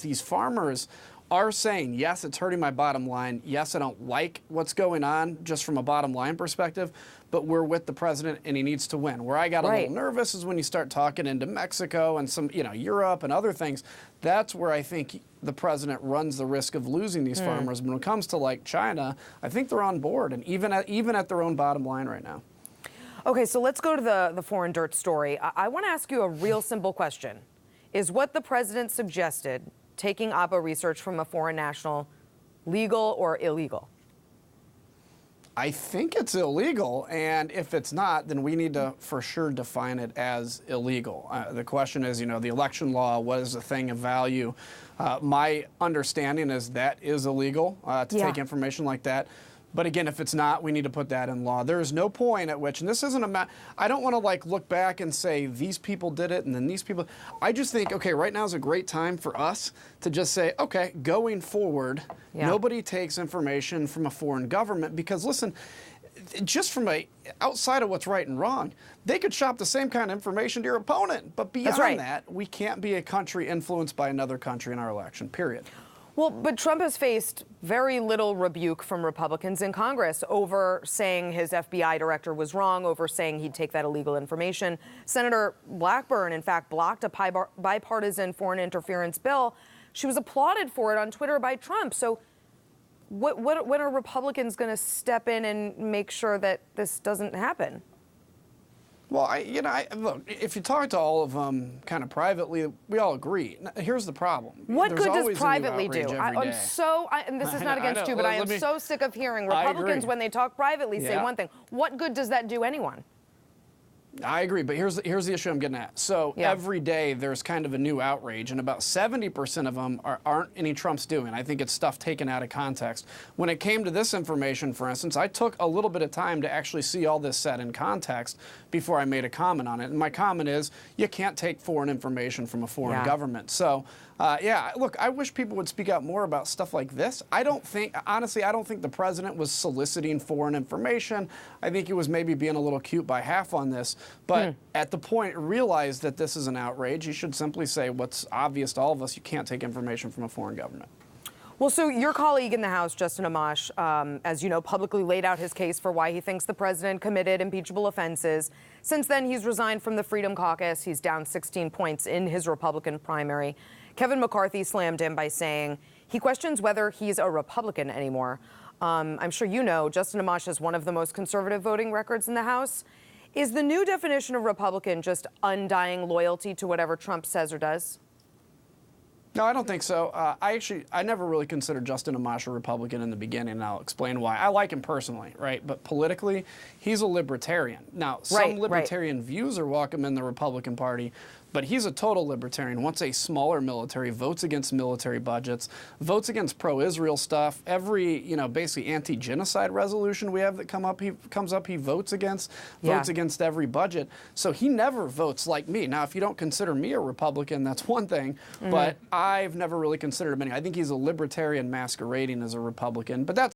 these farmers are saying, yes, it's hurting my bottom line. Yes, I don't like what's going on just from a bottom line perspective, but we're with the president and he needs to win. Where I got a little nervous is when you start talking into Mexico and some, Europe and other things. That's where I think the president runs the risk of losing these farmers. When it comes to like China, I think they're on board, and even at their own bottom line right now. Okay, so let's go to the foreign dirt story. I want to ask you a real simple question. Is what the president suggested, taking ABBA research from a foreign national, legal or illegal? I think it's illegal, and if it's not, then we need to for sure define it as illegal. The question is, the election law, what is a thing of value? My understanding is that is illegal to take information like that. But again, if it's not, we need to put that in law. There is no point at which, and this isn't I don't want to look back and say these people did it and then these people. I just think, okay, right now is a great time for us to just say, okay, going forward, nobody takes information from a foreign government, because listen, just from outside of what's right and wrong, they could shop the same kind of information to your opponent. But beyond that, we can't be a country influenced by another country in our election, period. Well, but Trump has faced very little rebuke from Republicans in Congress over saying his FBI director was wrong, over saying he'd take that illegal information. Senator Blackburn, in fact, blocked a bipartisan foreign interference bill. She was applauded for it on Twitter by Trump. So when are Republicans going to step in and make sure that this doesn't happen? Well, look, if you talk to all of them kind of privately, we all agree. Here's the problem. What good does privately do? And this is not against you, but I am so sick of hearing Republicans, when they talk privately, say one thing. What good does that do anyone? I agree, but here's the issue I'm getting at. So every day there's kind of a new outrage, and about 70% of them aren't any Trump's doing. I think it's stuff taken out of context. When it came to this information, for instance, I took a little bit of time to actually see all this set in context before I made a comment on it. And my comment is, you can't take foreign information from a foreign government. So, look, I wish people would speak out more about stuff like this. Honestly, I don't think the president was soliciting foreign information. I think he was maybe being a little cute by half on this. But at the point, realize that this is an outrage. You should simply say what's obvious to all of us: you can't take information from a foreign government. Well, so your colleague in the House, Justin Amash, as you know, publicly laid out his case for why he thinks the president committed impeachable offenses. Since then, he's resigned from the Freedom Caucus. He's down 16 points in his Republican primary. Kevin McCarthy slammed him by saying he questions whether he's a Republican anymore. I'm sure you know Justin Amash has one of the most conservative voting records in the House. Is the new definition of Republican just undying loyalty to whatever Trump says or does? No, I don't think so. I never really considered Justin Amash a Republican in the beginning, and I'll explain why. I like him personally, right? But politically, he's a libertarian. Now, some libertarian views are welcome in the Republican Party, but he's a total libertarian, wants a smaller military, votes against military budgets, votes against pro-Israel stuff. Every, basically anti-genocide resolution we have that comes up, he votes against, votes against every budget. So he never votes like me. Now, if you don't consider me a Republican, that's one thing, but I've never really considered him any. I think he's a libertarian masquerading as a Republican, but that's